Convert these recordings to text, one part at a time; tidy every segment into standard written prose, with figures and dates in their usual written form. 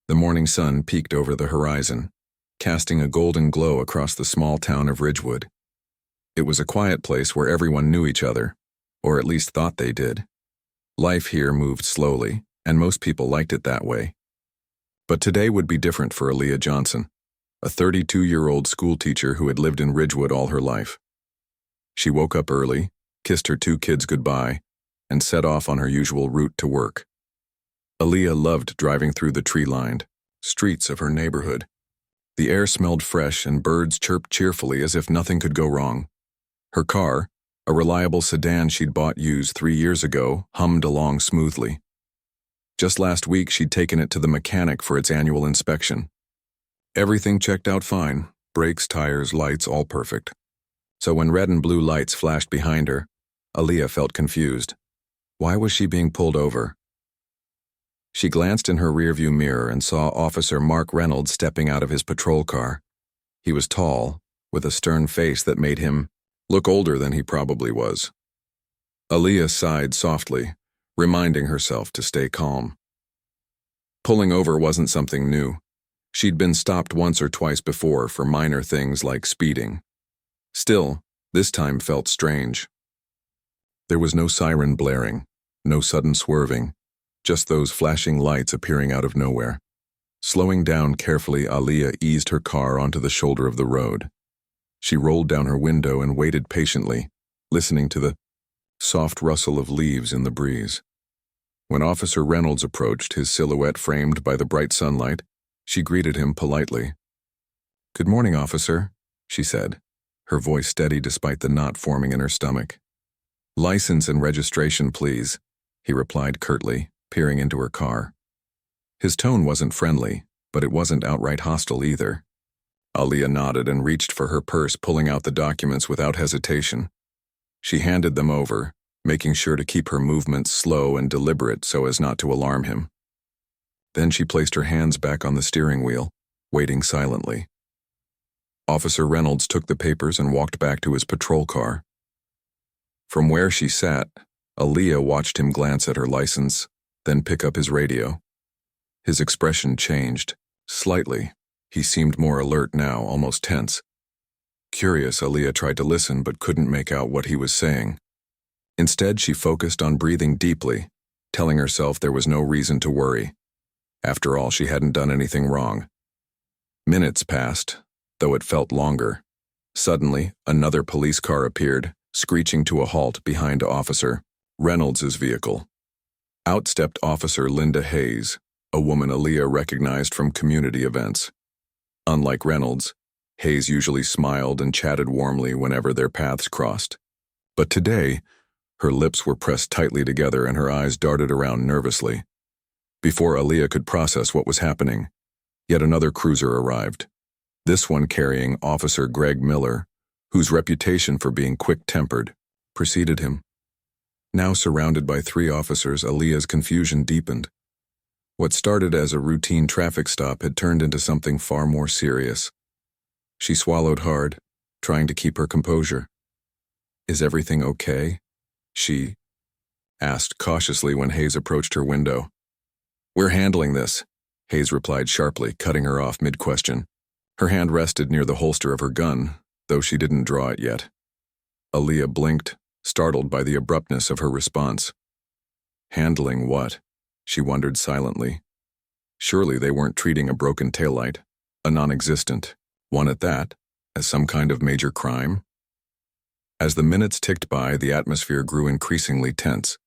The morning sun peeked over the horizon, casting a golden glow across the small town of Ridgewood. It was a quiet place where everyone knew each other, or at least thought they did. Life here moved slowly, and most people liked it that way. But today would be different for Aaliyah Johnson, a 32-year-old schoolteacher who had lived in Ridgewood all her life. She woke up early, kissed her 2 kids goodbye, and set off on her usual route to work. Aaliyah loved driving through the tree-lined streets of her neighborhood. The air smelled fresh and birds chirped cheerfully as if nothing could go wrong. Her car, a reliable sedan she'd bought used 3 years ago, hummed along smoothly. Just last week she'd taken it to the mechanic for its annual inspection. Everything checked out fine, brakes, tires, lights, all perfect. So when red and blue lights flashed behind her, Aaliyah felt confused. Why was she being pulled over? She glanced in her rearview mirror and saw Officer Mark Reynolds stepping out of his patrol car. He was tall, with a stern face that made him look older than he probably was. Aaliyah sighed softly, reminding herself to stay calm. Pulling over wasn't something new. She'd been stopped once or twice before for minor things like speeding. Still, this time felt strange. There was no siren blaring, no sudden swerving, just those flashing lights appearing out of nowhere. Slowing down carefully, Aaliyah eased her car onto the shoulder of the road. She rolled down her window and waited patiently, listening to the soft rustle of leaves in the breeze. When Officer Reynolds approached, his silhouette framed by the bright sunlight, she greeted him politely. "Good morning, officer," she said, her voice steady despite the knot forming in her stomach. "License and registration, please," he replied curtly, peering into her car. His tone wasn't friendly, but it wasn't outright hostile either. Aaliyah nodded and reached for her purse, pulling out the documents without hesitation. She handed them over, making sure to keep her movements slow and deliberate so as not to alarm him. Then she placed her hands back on the steering wheel, waiting silently. Officer Reynolds took the papers and walked back to his patrol car. From where she sat, Aaliyah watched him glance at her license, then pick up his radio. His expression changed, slightly. He seemed more alert now, almost tense. Curious, Aaliyah tried to listen but couldn't make out what he was saying. Instead, she focused on breathing deeply, telling herself there was no reason to worry. After all, she hadn't done anything wrong. Minutes passed, though it felt longer. Suddenly, another police car appeared, screeching to a halt behind Officer Reynolds' vehicle. Out stepped Officer Linda Hayes, a woman Aaliyah recognized from community events. Unlike Reynolds, Hayes usually smiled and chatted warmly whenever their paths crossed. But today, her lips were pressed tightly together and her eyes darted around nervously. Before Aaliyah could process what was happening, yet another cruiser arrived, this one carrying Officer Greg Miller, whose reputation for being quick-tempered preceded him. Now surrounded by 3 officers, Aaliyah's confusion deepened. What started as a routine traffic stop had turned into something far more serious. She swallowed hard, trying to keep her composure. "Is everything okay?" she asked cautiously when Hayes approached her window. "We're handling this," Hayes replied sharply, cutting her off mid-question. Her hand rested near the holster of her gun, though she didn't draw it yet. Aaliyah blinked, startled by the abruptness of her response. Handling what? She wondered silently. Surely they weren't treating a broken taillight, a non-existent one at that, as some kind of major crime? As the minutes ticked by, the atmosphere grew increasingly tense.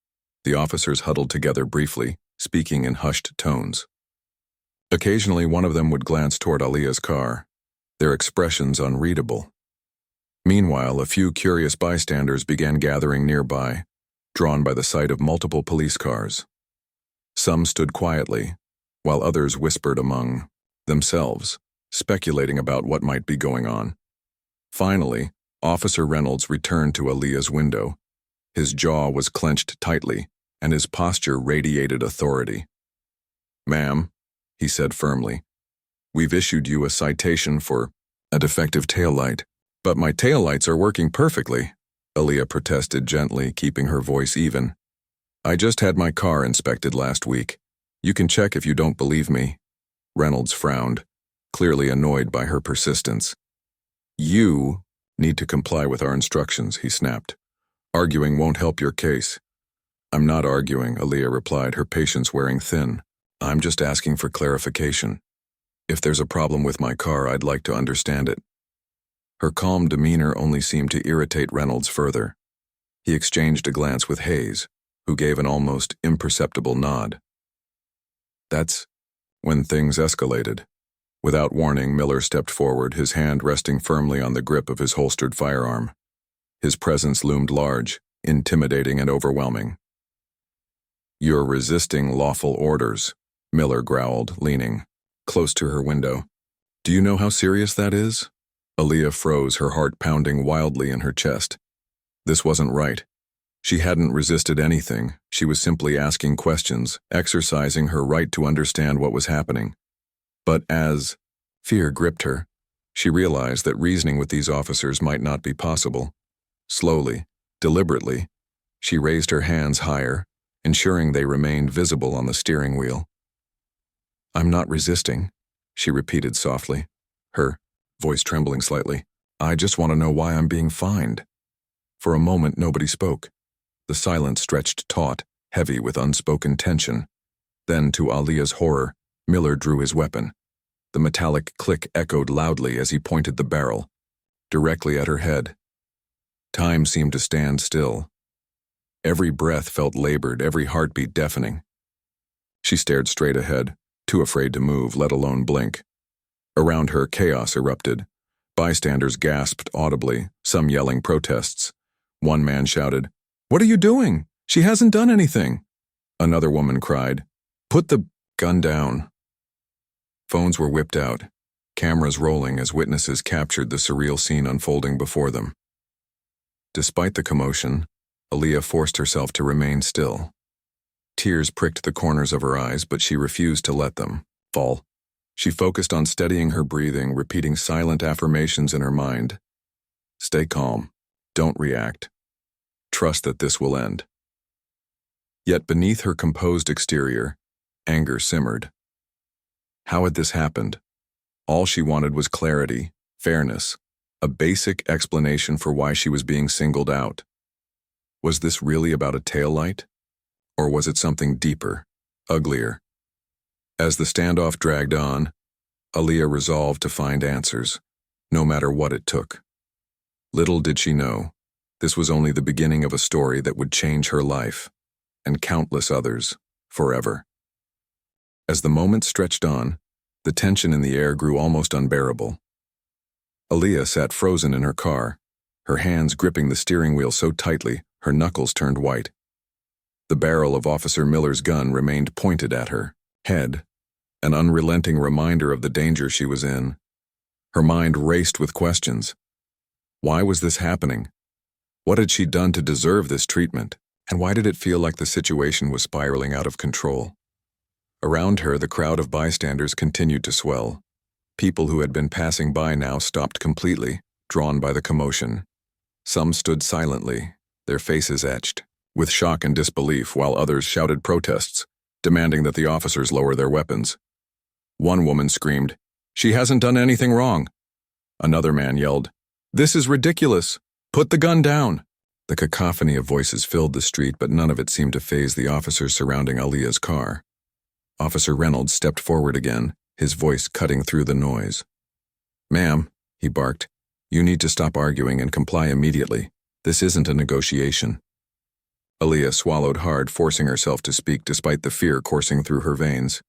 The officers huddled together briefly, speaking in hushed tones. Occasionally, one of them would glance toward Aaliyah's car, their expressions unreadable. Meanwhile, a few curious bystanders began gathering nearby, drawn by the sight of multiple police cars. Some stood quietly, while others whispered among themselves, speculating about what might be going on. Finally, Officer Reynolds returned to Aaliyah's window. His jaw was clenched tightly, and his posture radiated authority. "Ma'am," he said firmly, "we've issued you a citation for a defective taillight." "But my taillights are working perfectly," Aaliyah protested gently, keeping her voice even. "I just had my car inspected last week. You can check if you don't believe me." Reynolds frowned, clearly annoyed by her persistence. You need to comply with our instructions, he snapped. Arguing won't help your case. I'm not arguing, Aaliyah replied, her patience wearing thin. I'm just asking for clarification. If there's a problem with my car, I'd like to understand it. Her calm demeanor only seemed to irritate Reynolds further. He exchanged a glance with Hayes, who gave an almost imperceptible nod. That's when things escalated. Without warning, Miller stepped forward, his hand resting firmly on the grip of his holstered firearm. His presence loomed large, intimidating and overwhelming. You're resisting lawful orders, Miller growled, leaning close to her window. Do you know how serious that is? Aaliyah froze, her heart pounding wildly in her chest. This wasn't right. She hadn't resisted anything. She was simply asking questions, exercising her right to understand what was happening. But as fear gripped her, she realized that reasoning with these officers might not be possible. Slowly, deliberately, she raised her hands higher, ensuring they remained visible on the steering wheel. I'm not resisting, she repeated softly, her voice trembling slightly. I just want to know why I'm being fined. For a moment, nobody spoke. The silence stretched taut, heavy with unspoken tension. Then, to Aaliyah's horror, Miller drew his weapon. The metallic click echoed loudly as he pointed the barrel, directly at her head. Time seemed to stand still. Every breath felt labored, every heartbeat deafening. She stared straight ahead, too afraid to move, let alone blink. Around her, chaos erupted. Bystanders gasped audibly, some yelling protests. One man shouted, "What are you doing? She hasn't done anything." Another woman cried, "Put the gun down." Phones were whipped out, cameras rolling as witnesses captured the surreal scene unfolding before them. Despite the commotion, Aaliyah forced herself to remain still. Tears pricked the corners of her eyes, but she refused to let them fall. She focused on steadying her breathing, repeating silent affirmations in her mind. Stay calm. Don't react. Trust that this will end. Yet beneath her composed exterior, anger simmered. How had this happened? All she wanted was clarity, fairness, a basic explanation for why she was being singled out. Was this really about a taillight? Or was it something deeper, uglier? As the standoff dragged on, Aaliyah resolved to find answers, no matter what it took. Little did she know, this was only the beginning of a story that would change her life, and countless others, forever. As the moments stretched on, the tension in the air grew almost unbearable. Aaliyah sat frozen in her car, her hands gripping the steering wheel so tightly her knuckles turned white. The barrel of Officer Miller's gun remained pointed at her head, an unrelenting reminder of the danger she was in. Her mind raced with questions. Why was this happening? What had she done to deserve this treatment? And why did it feel like the situation was spiraling out of control? Around her, the crowd of bystanders continued to swell. People who had been passing by now stopped completely, drawn by the commotion. Some stood silently, their faces etched, with shock and disbelief, while others shouted protests, demanding that the officers lower their weapons. One woman screamed, "She hasn't done anything wrong." Another man yelled, "This is ridiculous! Put the gun down!" The cacophony of voices filled the street, but none of it seemed to faze the officers surrounding Aaliyah's car. Officer Reynolds stepped forward again, his voice cutting through the noise. "Ma'am," he barked, "you need to stop arguing and comply immediately. This isn't a negotiation." Aaliyah swallowed hard, forcing herself to speak despite the fear coursing through her veins.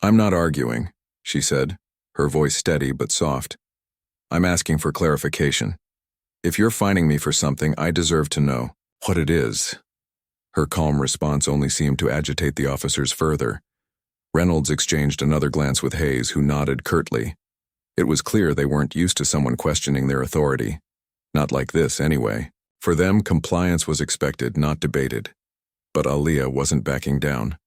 "I'm not arguing," she said, her voice steady but soft. "I'm asking for clarification. If you're fining me for something, I deserve to know what it is." Her calm response only seemed to agitate the officers further. Reynolds exchanged another glance with Hayes, who nodded curtly. It was clear they weren't used to someone questioning their authority. Not like this, anyway. For them, compliance was expected, not debated. But Aaliyah wasn't backing down.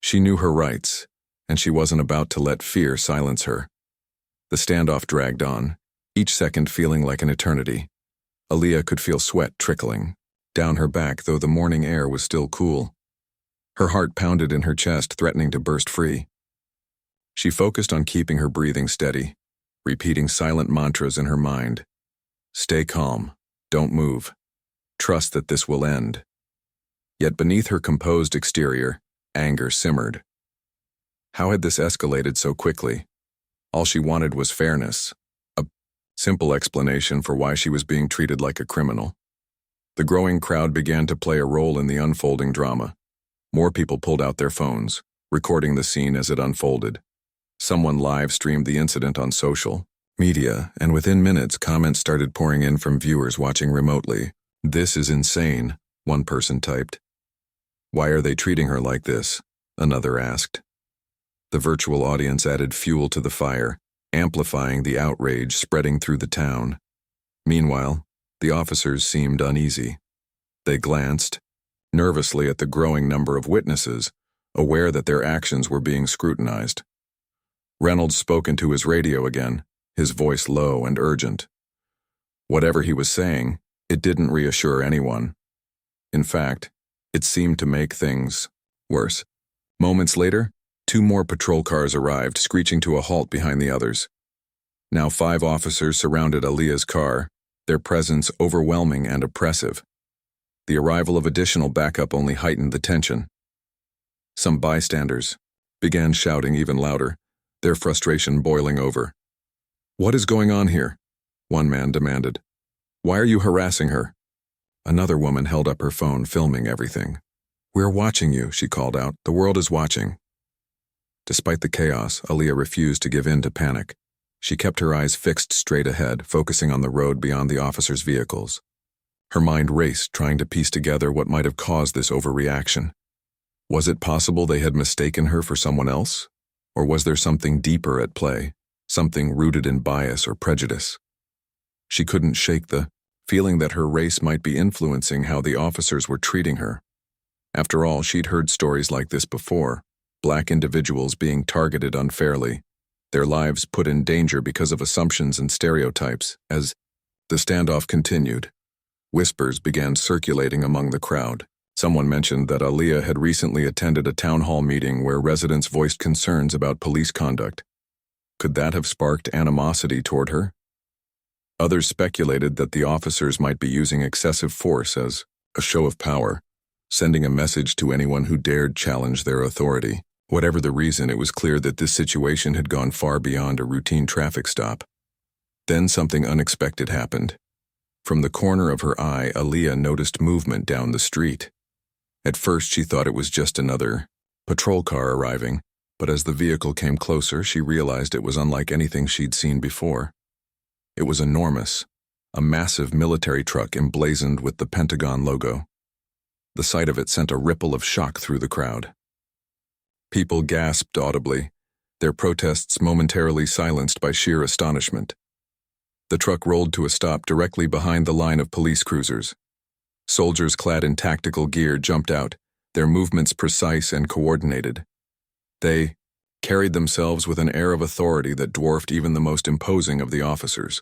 She knew her rights, and she wasn't about to let fear silence her. The standoff dragged on, each second feeling like an eternity. Aaliyah could feel sweat trickling down her back, though the morning air was still cool. Her heart pounded in her chest, threatening to burst free. She focused on keeping her breathing steady, repeating silent mantras in her mind. Stay calm. Don't move. Trust that this will end. Yet beneath her composed exterior, anger simmered. How had this escalated so quickly? All she wanted was fairness, a simple explanation for why she was being treated like a criminal. The growing crowd began to play a role in the unfolding drama. More people pulled out their phones, recording the scene as it unfolded. Someone live-streamed the incident on social media, and within minutes, comments started pouring in from viewers watching remotely. "This is insane," one person typed. "Why are they treating her like this?" another asked. The virtual audience added fuel to the fire, amplifying the outrage spreading through the town. Meanwhile, the officers seemed uneasy. They glanced nervously at the growing number of witnesses, aware that their actions were being scrutinized. Reynolds spoke into his radio again, his voice low and urgent. Whatever he was saying, it didn't reassure anyone. In fact, it seemed to make things worse. Moments later, 2 more patrol cars arrived, screeching to a halt behind the others. Now 5 officers surrounded Aaliyah's car, their presence overwhelming and oppressive. The arrival of additional backup only heightened the tension. Some bystanders began shouting even louder, their frustration boiling over. "What is going on here?" one man demanded. "Why are you harassing her?" Another woman held up her phone, filming everything. "We're watching you," she called out. "The world is watching." Despite the chaos, Aaliyah refused to give in to panic. She kept her eyes fixed straight ahead, focusing on the road beyond the officers' vehicles. Her mind raced, trying to piece together what might have caused this overreaction. Was it possible they had mistaken her for someone else? Or was there something deeper at play, something rooted in bias or prejudice? She couldn't shake the feeling that her race might be influencing how the officers were treating her. After all, she'd heard stories like this before, Black individuals being targeted unfairly, their lives put in danger because of assumptions and stereotypes. As the standoff continued, whispers began circulating among the crowd. Someone mentioned that Aaliyah had recently attended a town hall meeting where residents voiced concerns about police conduct. Could that have sparked animosity toward her? Others speculated that the officers might be using excessive force as a show of power, sending a message to anyone who dared challenge their authority. Whatever the reason, it was clear that this situation had gone far beyond a routine traffic stop. Then something unexpected happened. From the corner of her eye, Aaliyah noticed movement down the street. At first, she thought it was just another patrol car arriving, but as the vehicle came closer, she realized it was unlike anything she'd seen before. It was enormous, a massive military truck emblazoned with the Pentagon logo. The sight of it sent a ripple of shock through the crowd. People gasped audibly, their protests momentarily silenced by sheer astonishment. The truck rolled to a stop directly behind the line of police cruisers. Soldiers clad in tactical gear jumped out, their movements precise and coordinated. They carried themselves with an air of authority that dwarfed even the most imposing of the officers.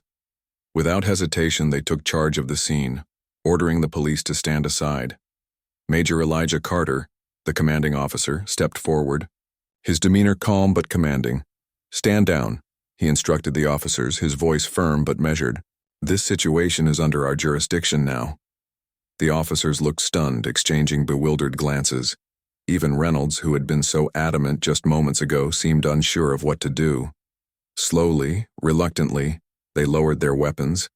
Without hesitation, they took charge of the scene, ordering the police to stand aside. Major Elijah Carter, the commanding officer, stepped forward, his demeanor calm but commanding. "Stand down," he instructed the officers, his voice firm but measured. "This situation is under our jurisdiction now." The officers looked stunned, exchanging bewildered glances. Even Reynolds, who had been so adamant just moments ago, seemed unsure of what to do. Slowly, reluctantly, they lowered their weapons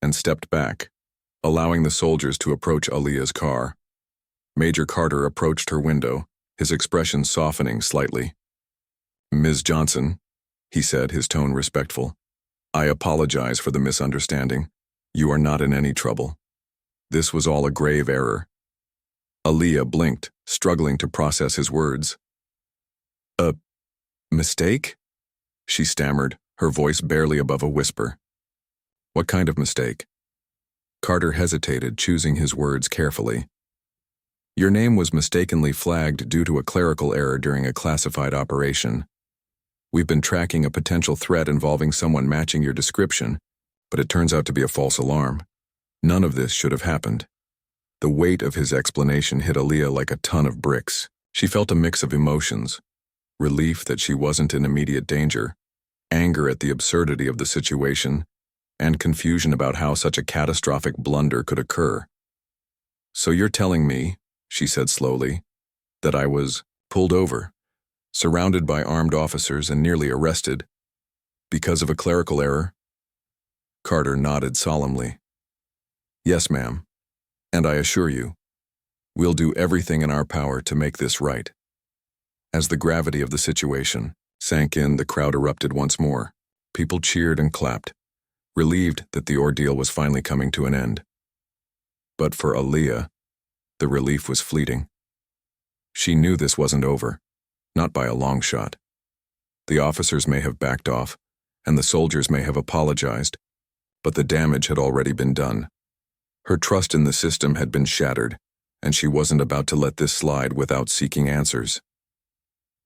and stepped back, allowing the soldiers to approach Aaliyah's car. Major Carter approached her window, his expression softening slightly. "Ms. Johnson," he said, his tone respectful, "I apologize for the misunderstanding. You are not in any trouble. This was all a grave error." Aaliyah blinked, struggling to process his words. "A mistake?" she stammered, her voice barely above a whisper. "What kind of mistake?" Carter hesitated, choosing his words carefully. "Your name was mistakenly flagged due to a clerical error during a classified operation. We've been tracking a potential threat involving someone matching your description, but it turns out to be a false alarm. None of this should have happened." The weight of his explanation hit Aaliyah like a ton of bricks. She felt a mix of emotions, relief that she wasn't in immediate danger, anger at the absurdity of the situation, and confusion about how such a catastrophic blunder could occur. "So you're telling me," she said slowly, "that I was pulled over, surrounded by armed officers and nearly arrested, because of a clerical error?" Carter nodded solemnly. "Yes, ma'am, and I assure you, we'll do everything in our power to make this right." As the gravity of the situation sank in, the crowd erupted once more. People cheered and clapped, relieved that the ordeal was finally coming to an end. But for Aaliyah, the relief was fleeting. She knew this wasn't over, not by a long shot. The officers may have backed off, and the soldiers may have apologized, but the damage had already been done. Her trust in the system had been shattered, and she wasn't about to let this slide without seeking answers.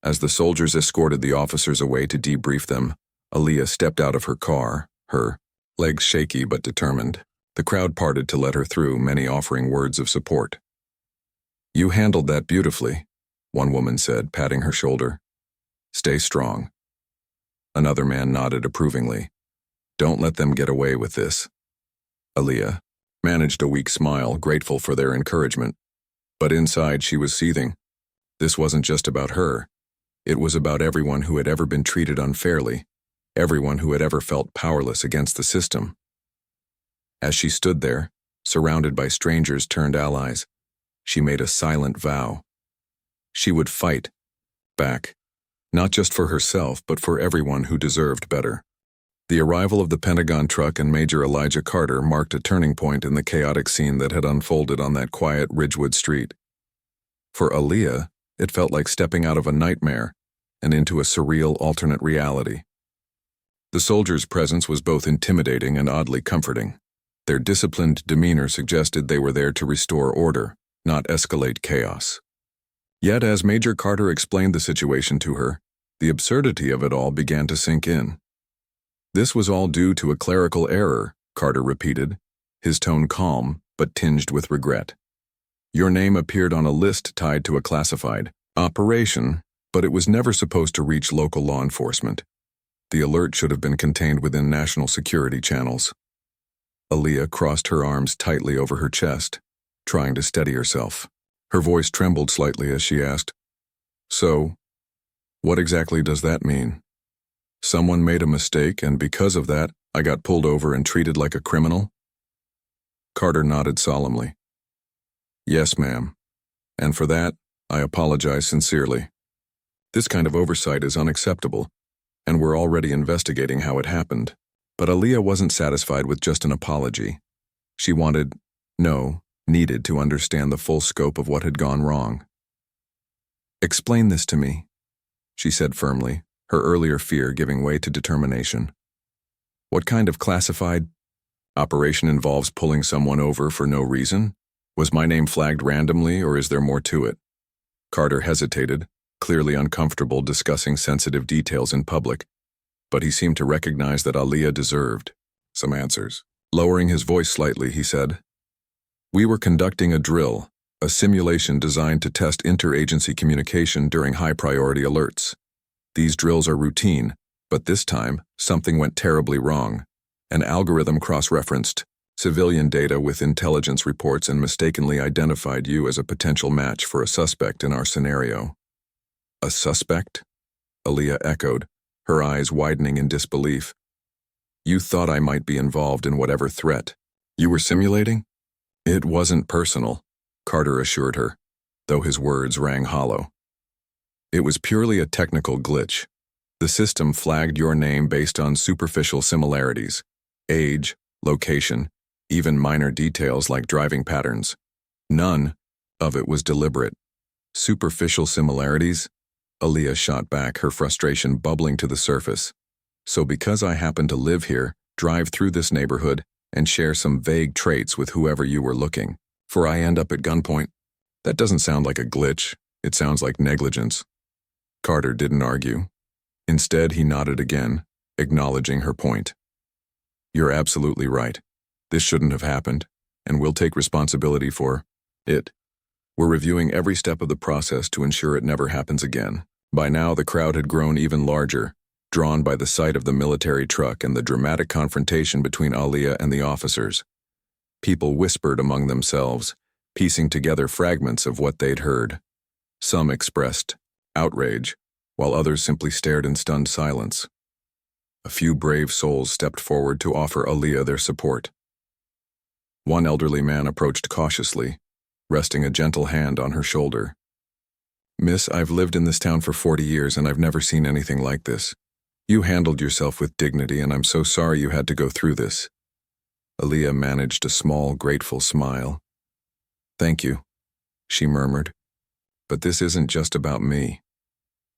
As the soldiers escorted the officers away to debrief them, Aaliyah stepped out of her car, her legs shaky but determined. The crowd parted to let her through, many offering words of support. "You handled that beautifully," one woman said, patting her shoulder. "Stay strong." Another man nodded approvingly. "Don't let them get away with this." Aaliyah managed a weak smile, grateful for their encouragement. But inside she was seething. This wasn't just about her. It was about everyone who had ever been treated unfairly, everyone who had ever felt powerless against the system. As she stood there, surrounded by strangers turned allies, she made a silent vow. She would fight back, not just for herself, but for everyone who deserved better. The arrival of the Pentagon truck and Major Elijah Carter marked a turning point in the chaotic scene that had unfolded on that quiet Ridgewood street. For Aaliyah, it felt like stepping out of a nightmare and into a surreal alternate reality. The soldiers' presence was both intimidating and oddly comforting. Their disciplined demeanor suggested they were there to restore order, not escalate chaos. Yet as Major Carter explained the situation to her, the absurdity of it all began to sink in. "This was all due to a clerical error," Carter repeated, his tone calm but tinged with regret. "Your name appeared on a list tied to a classified operation, but it was never supposed to reach local law enforcement. The alert should have been contained within national security channels." Aaliyah crossed her arms tightly over her chest, trying to steady herself. Her voice trembled slightly as she asked, "So, what exactly does that mean? Someone made a mistake, and because of that, I got pulled over and treated like a criminal?" Carter nodded solemnly. "Yes, ma'am. And for that, I apologize sincerely. This kind of oversight is unacceptable, and we're already investigating how it happened." But Aaliyah wasn't satisfied with just an apology. She needed to understand the full scope of what had gone wrong. "Explain this to me," she said firmly, her earlier fear giving way to determination. "What kind of classified operation involves pulling someone over for no reason? Was my name flagged randomly, or is there more to it?" Carter hesitated, clearly uncomfortable discussing sensitive details in public, but he seemed to recognize that Aaliyah deserved some answers. Lowering his voice slightly, he said, "We were conducting a drill, a simulation designed to test interagency communication during high-priority alerts. These drills are routine, but this time, something went terribly wrong. An algorithm cross-referenced civilian data with intelligence reports and mistakenly identified you as a potential match for a suspect in our scenario." "A suspect?" Aaliyah echoed, her eyes widening in disbelief. "You thought I might be involved in whatever threat you were simulating?" "It wasn't personal," Carter assured her, though his words rang hollow. "It was purely a technical glitch. The system flagged your name based on superficial similarities, age, location, even minor details like driving patterns. None of it was deliberate." "Superficial similarities?" Aaliyah shot back, her frustration bubbling to the surface. "So because I happen to live here, drive through this neighborhood, and share some vague traits with whoever you were looking for, I end up at gunpoint? That doesn't sound like a glitch. It sounds like negligence." Carter didn't argue. Instead, he nodded again, acknowledging her point. "You're absolutely right. This shouldn't have happened, and we'll take responsibility for it. We're reviewing every step of the process to ensure it never happens again." By now, the crowd had grown even larger, drawn by the sight of the military truck and the dramatic confrontation between Aliyah and the officers. People whispered among themselves, piecing together fragments of what they'd heard. Some expressed outrage, while others simply stared in stunned silence. A few brave souls stepped forward to offer Aliyah their support. One elderly man approached cautiously, resting a gentle hand on her shoulder. "Miss, I've lived in this town for 40 years and I've never seen anything like this. You handled yourself with dignity and I'm so sorry you had to go through this." Aliyah managed a small, grateful smile. "Thank you," she murmured. "But this isn't just about me.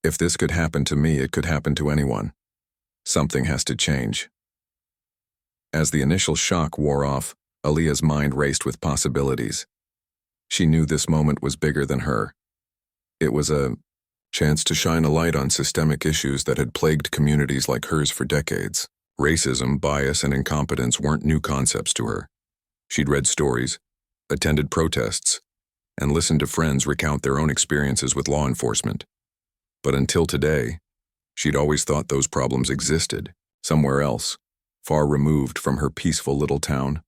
If this could happen to me, it could happen to anyone. Something has to change." As the initial shock wore off, Aliyah's mind raced with possibilities. She knew this moment was bigger than her. It was a chance to shine a light on systemic issues that had plagued communities like hers for decades. Racism, bias, and incompetence weren't new concepts to her. She'd read stories, attended protests, and listened to friends recount their own experiences with law enforcement. But until today, she'd always thought those problems existed, somewhere else, far removed from her peaceful little town.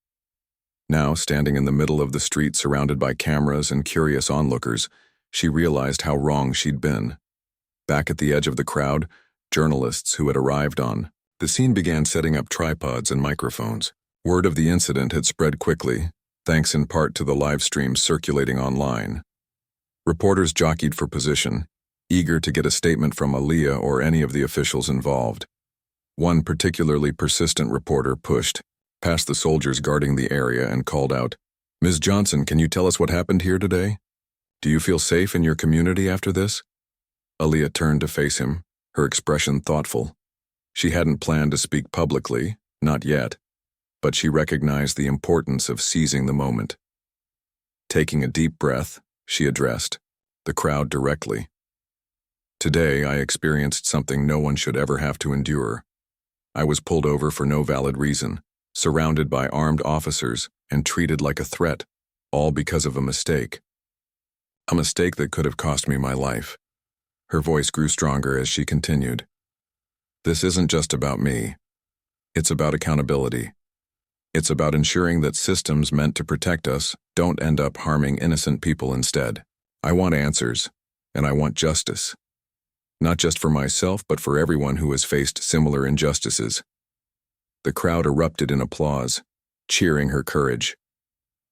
Now, standing in the middle of the street surrounded by cameras and curious onlookers, she realized how wrong she'd been. Back at the edge of the crowd, journalists who had arrived on the scene began setting up tripods and microphones. Word of the incident had spread quickly, thanks in part to the live stream circulating online. Reporters jockeyed for position, eager to get a statement from Aliyah or any of the officials involved. One particularly persistent reporter pushed past the soldiers guarding the area and called out, "Ms. Johnson, can you tell us what happened here today? Do you feel safe in your community after this?" Aliyah turned to face him, her expression thoughtful. She hadn't planned to speak publicly, not yet, but she recognized the importance of seizing the moment. Taking a deep breath, she addressed the crowd directly. "Today, I experienced something no one should ever have to endure. I was pulled over for no valid reason, surrounded by armed officers, and treated like a threat, all because of a mistake. A mistake that could have cost me my life." Her voice grew stronger as she continued. "This isn't just about me. It's about accountability. It's about ensuring that systems meant to protect us don't end up harming innocent people instead. I want answers, and I want justice. Not just for myself, but for everyone who has faced similar injustices." The crowd erupted in applause, cheering her courage.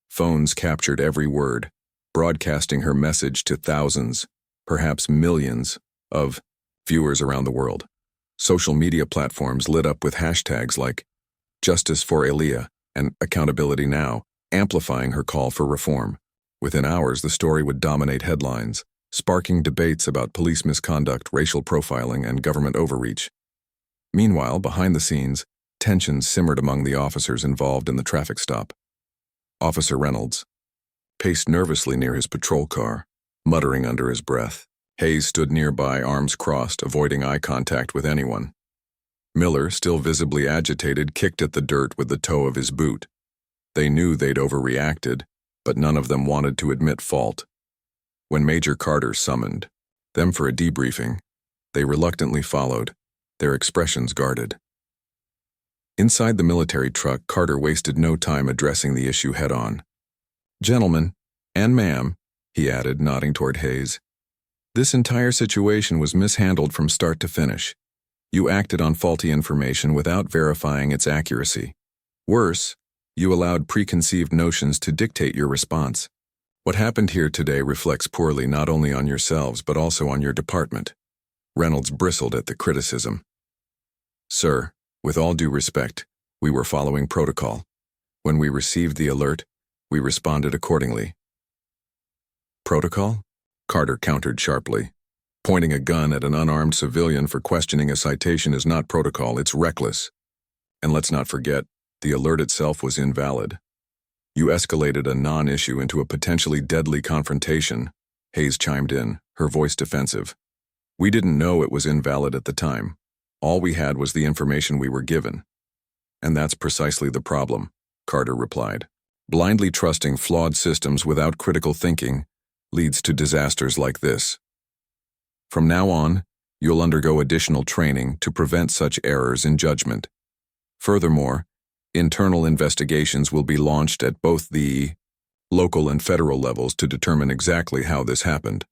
Phones captured every word, broadcasting her message to thousands, perhaps millions, of viewers around the world. Social media platforms lit up with hashtags like "Justice for Aliyah" and "Accountability Now," amplifying her call for reform. Within hours, the story would dominate headlines, sparking debates about police misconduct, racial profiling, and government overreach. Meanwhile, behind the scenes, tensions simmered among the officers involved in the traffic stop. Officer Reynolds paced nervously near his patrol car, muttering under his breath. Hayes stood nearby, arms crossed, avoiding eye contact with anyone. Miller, still visibly agitated, kicked at the dirt with the toe of his boot. They knew they'd overreacted, but none of them wanted to admit fault. When Major Carter summoned them for a debriefing, they reluctantly followed, their expressions guarded. Inside the military truck, Carter wasted no time addressing the issue head-on. "Gentlemen, and ma'am," he added, nodding toward Hayes, "this entire situation was mishandled from start to finish. You acted on faulty information without verifying its accuracy. Worse, you allowed preconceived notions to dictate your response. What happened here today reflects poorly not only on yourselves but also on your department." Reynolds bristled at the criticism. "Sir, with all due respect, we were following protocol. When we received the alert, we responded accordingly." "Protocol?" Carter countered sharply. "Pointing a gun at an unarmed civilian for questioning a citation is not protocol, it's reckless. And let's not forget, the alert itself was invalid. You escalated a non-issue into a potentially deadly confrontation." Hayes chimed in, her voice defensive. "We didn't know it was invalid at the time. All we had was the information we were given." "And that's precisely the problem," Carter replied. "Blindly trusting flawed systems without critical thinking leads to disasters like this." From now on, you'll undergo additional training to prevent such errors in judgment. Furthermore, internal investigations will be launched at both the local and federal levels to determine exactly how this happened.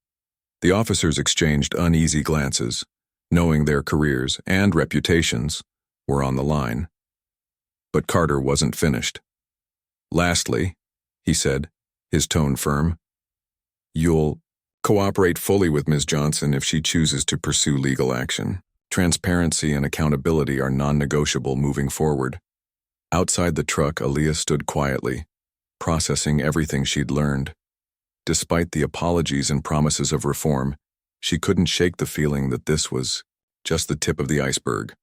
The officers exchanged uneasy glances, knowing their careers and reputations were on the line. But Carter wasn't finished. Lastly, he said, his tone firm, you'll cooperate fully with Ms. Johnson if she chooses to pursue legal action. Transparency and accountability are non-negotiable moving forward. Outside the truck, Aaliyah stood quietly, processing everything she'd learned. Despite the apologies and promises of reform, she couldn't shake the feeling that this was just the tip of the iceberg.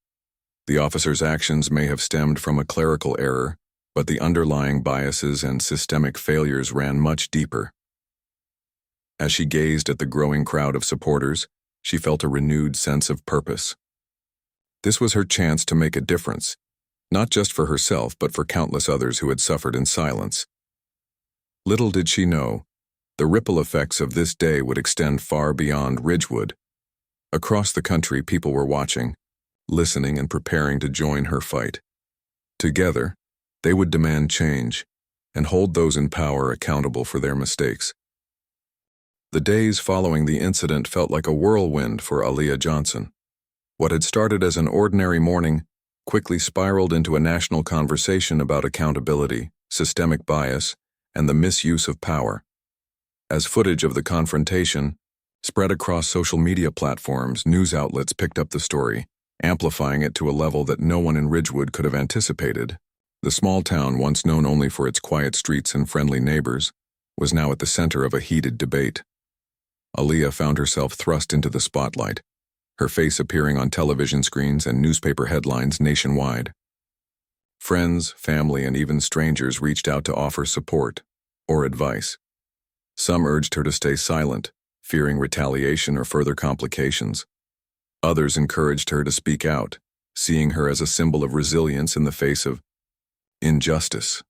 The officer's actions may have stemmed from a clerical error, but the underlying biases and systemic failures ran much deeper. As she gazed at the growing crowd of supporters, she felt a renewed sense of purpose. This was her chance to make a difference, not just for herself but for countless others who had suffered in silence. Little did she know, the ripple effects of this day would extend far beyond Ridgewood. Across the country, people were watching, listening and preparing to join her fight. Together, they would demand change and hold those in power accountable for their mistakes. The days following the incident felt like a whirlwind for Aaliyah Johnson. What had started as an ordinary morning quickly spiraled into a national conversation about accountability, systemic bias, and the misuse of power. As footage of the confrontation spread across social media platforms, news outlets picked up the story, amplifying it to a level that no one in Ridgewood could have anticipated. The small town, once known only for its quiet streets and friendly neighbors, was now at the center of a heated debate. Aaliyah found herself thrust into the spotlight, her face appearing on television screens and newspaper headlines nationwide. Friends, family, and even strangers reached out to offer support or advice. Some urged her to stay silent, fearing retaliation or further complications. Others encouraged her to speak out, seeing her as a symbol of resilience in the face of injustice.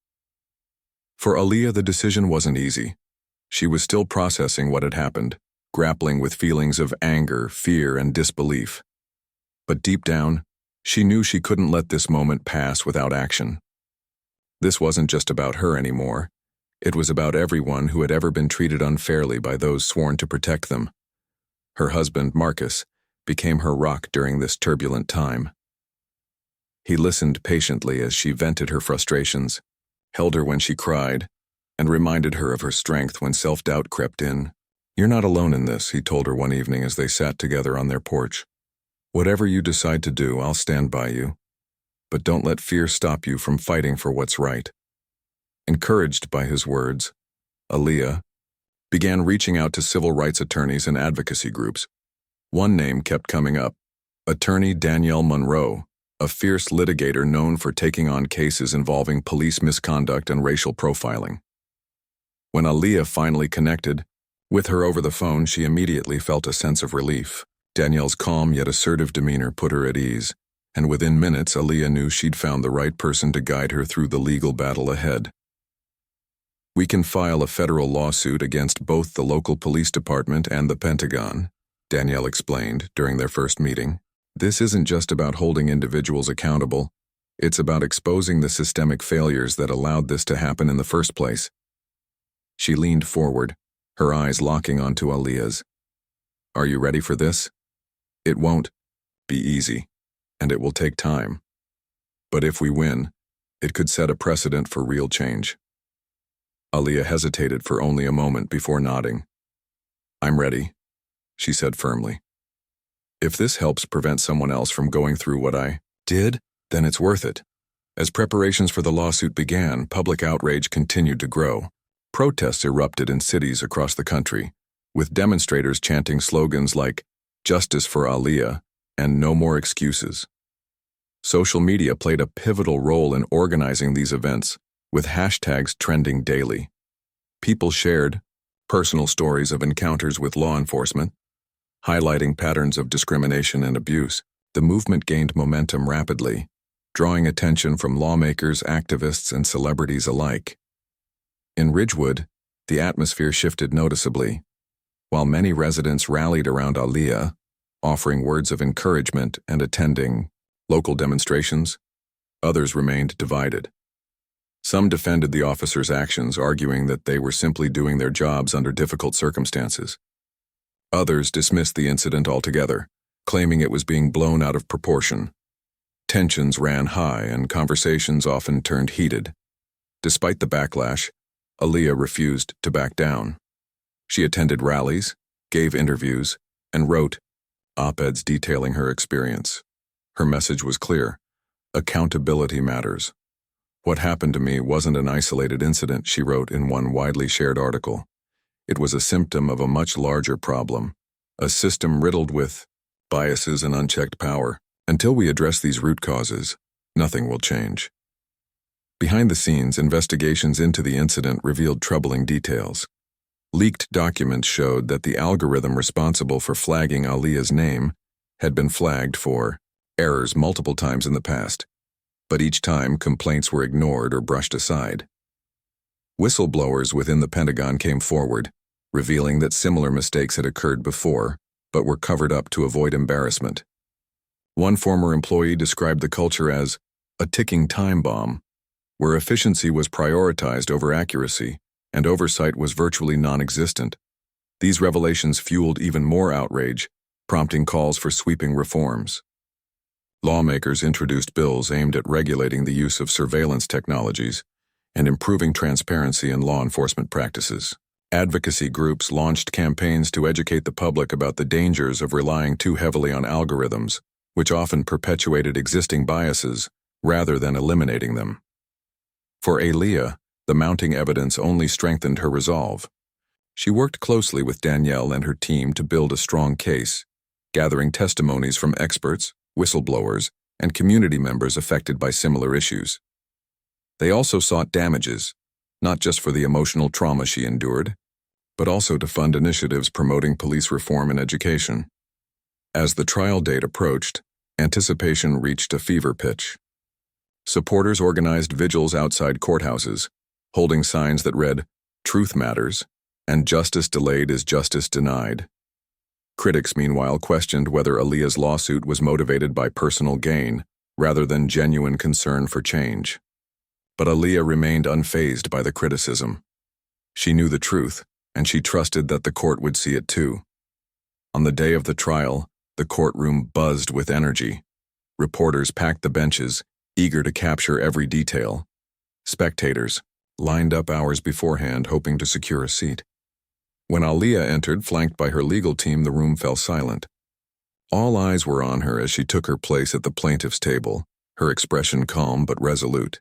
For Aaliyah, the decision wasn't easy. She was still processing what had happened, grappling with feelings of anger, fear, and disbelief. But deep down, she knew she couldn't let this moment pass without action. This wasn't just about her anymore. It was about everyone who had ever been treated unfairly by those sworn to protect them. Her husband, Marcus, became her rock during this turbulent time. He listened patiently as she vented her frustrations, held her when she cried, and reminded her of her strength when self-doubt crept in. "You're not alone in this," he told her one evening as they sat together on their porch. "Whatever you decide to do, I'll stand by you. But don't let fear stop you from fighting for what's right." Encouraged by his words, Aaliyah began reaching out to civil rights attorneys and advocacy groups. One name kept coming up: Attorney Danielle Monroe, a fierce litigator known for taking on cases involving police misconduct and racial profiling. When Aaliyah finally connected with her over the phone, she immediately felt a sense of relief. Danielle's calm yet assertive demeanor put her at ease, and within minutes Aaliyah knew she'd found the right person to guide her through the legal battle ahead. "We can file a federal lawsuit against both the local police department and the Pentagon," Danielle explained during their first meeting. "This isn't just about holding individuals accountable. It's about exposing the systemic failures that allowed this to happen in the first place." She leaned forward, her eyes locking onto Aaliyah's. "Are you ready for this? It won't be easy, and it will take time. But if we win, it could set a precedent for real change." Aaliyah hesitated for only a moment before nodding. "I'm ready," she said firmly. "If this helps prevent someone else from going through what I did, then it's worth it." As preparations for the lawsuit began, public outrage continued to grow. Protests erupted in cities across the country, with demonstrators chanting slogans like "Justice for Aaliyah" and "No more excuses." Social media played a pivotal role in organizing these events, with hashtags trending daily. People shared personal stories of encounters with law enforcement, highlighting patterns of discrimination and abuse. The movement gained momentum rapidly, drawing attention from lawmakers, activists, and celebrities alike. In Ridgewood, the atmosphere shifted noticeably. While many residents rallied around Aaliyah, offering words of encouragement and attending local demonstrations, others remained divided. Some defended the officers' actions, arguing that they were simply doing their jobs under difficult circumstances. Others dismissed the incident altogether, claiming it was being blown out of proportion. Tensions ran high and conversations often turned heated. Despite the backlash, Aaliyah refused to back down. She attended rallies, gave interviews, and wrote op-eds detailing her experience. Her message was clear: accountability matters. "What happened to me wasn't an isolated incident," she wrote in one widely shared article. "It was a symptom of a much larger problem, a system riddled with biases and unchecked power. Until we address these root causes, nothing will change." Behind the scenes, investigations into the incident revealed troubling details. Leaked documents showed that the algorithm responsible for flagging Aaliyah's name had been flagged for errors multiple times in the past, but each time complaints were ignored or brushed aside. Whistleblowers within the Pentagon came forward, revealing that similar mistakes had occurred before, but were covered up to avoid embarrassment. One former employee described the culture as a ticking time bomb, where efficiency was prioritized over accuracy and oversight was virtually non-existent. These revelations fueled even more outrage, prompting calls for sweeping reforms. Lawmakers introduced bills aimed at regulating the use of surveillance technologies and improving transparency in law enforcement practices. Advocacy groups launched campaigns to educate the public about the dangers of relying too heavily on algorithms, which often perpetuated existing biases rather than eliminating them. For Aaliyah, the mounting evidence only strengthened her resolve. She worked closely with Danielle and her team to build a strong case, gathering testimonies from experts, whistleblowers, and community members affected by similar issues. They also sought damages, not just for the emotional trauma she endured, but also to fund initiatives promoting police reform and education. As the trial date approached, anticipation reached a fever pitch. Supporters organized vigils outside courthouses, holding signs that read, "Truth matters," and "Justice delayed is justice denied." Critics, meanwhile, questioned whether Aaliyah's lawsuit was motivated by personal gain rather than genuine concern for change. But Aaliyah remained unfazed by the criticism. She knew the truth, and she trusted that the court would see it too. On the day of the trial, the courtroom buzzed with energy. Reporters packed the benches, eager to capture every detail. Spectators lined up hours beforehand, hoping to secure a seat. When Aaliyah entered, flanked by her legal team, the room fell silent. All eyes were on her as she took her place at the plaintiff's table, her expression calm but resolute.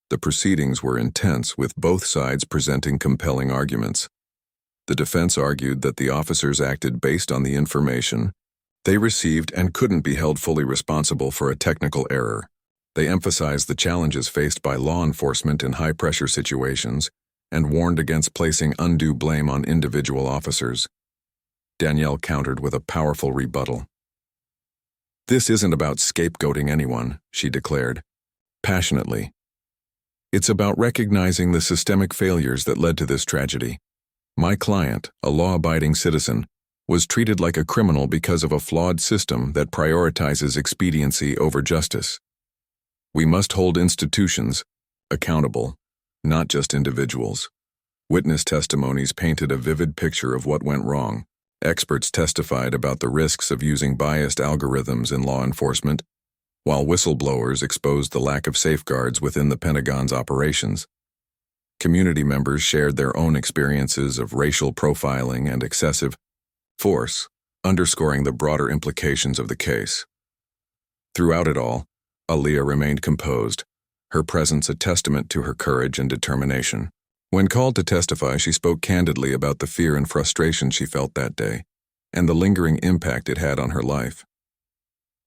The proceedings were intense, with both sides presenting compelling arguments. The defense argued that the officers acted based on the information they received and couldn't be held fully responsible for a technical error. They emphasized the challenges faced by law enforcement in high-pressure situations and warned against placing undue blame on individual officers. Danielle countered with a powerful rebuttal. "This isn't about scapegoating anyone," she declared, passionately. "It's about recognizing the systemic failures that led to this tragedy. My client, a law-abiding citizen, was treated like a criminal because of a flawed system that prioritizes expediency over justice. We must hold institutions accountable, not just individuals." Witness testimonies painted a vivid picture of what went wrong. Experts testified about the risks of using biased algorithms in law enforcement, while whistleblowers exposed the lack of safeguards within the Pentagon's operations. Community members shared their own experiences of racial profiling and excessive force, underscoring the broader implications of the case. Throughout it all, Aaliyah remained composed, her presence a testament to her courage and determination. When called to testify, she spoke candidly about the fear and frustration she felt that day, and the lingering impact it had on her life.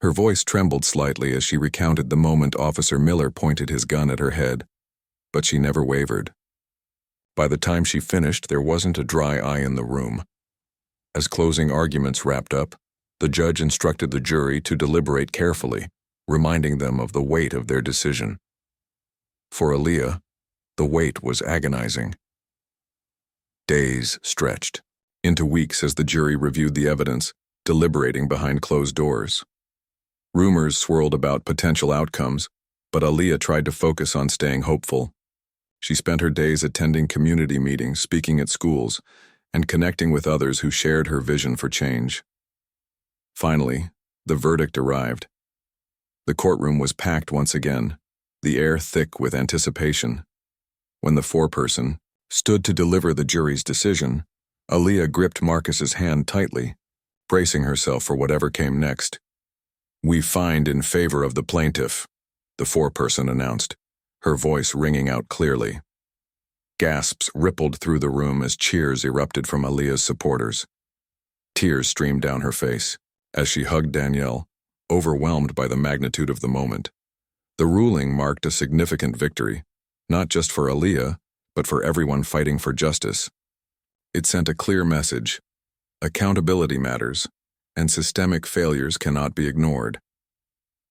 Her voice trembled slightly as she recounted the moment Officer Miller pointed his gun at her head, but she never wavered. By the time she finished, there wasn't a dry eye in the room. As closing arguments wrapped up, the judge instructed the jury to deliberate carefully, reminding them of the weight of their decision. For Aaliyah, the weight was agonizing. Days stretched, into weeks as the jury reviewed the evidence, deliberating behind closed doors. Rumors swirled about potential outcomes, but Aaliyah tried to focus on staying hopeful. She spent her days attending community meetings, speaking at schools, and connecting with others who shared her vision for change. Finally, the verdict arrived. The courtroom was packed once again, the air thick with anticipation. When the foreperson stood to deliver the jury's decision, Aaliyah gripped Marcus's hand tightly, bracing herself for whatever came next. "We find in favor of the plaintiff," the foreperson announced, her voice ringing out clearly. Gasps rippled through the room as cheers erupted from Aaliyah's supporters. Tears streamed down her face as she hugged Danielle, overwhelmed by the magnitude of the moment. The ruling marked a significant victory, not just for Aaliyah, but for everyone fighting for justice. It sent a clear message: accountability matters, and systemic failures cannot be ignored.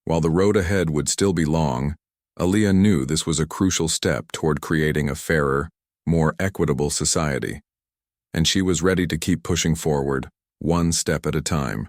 While the road ahead would still be long, Aaliyah knew this was a crucial step toward creating a fairer, more equitable society, and she was ready to keep pushing forward, one step at a time.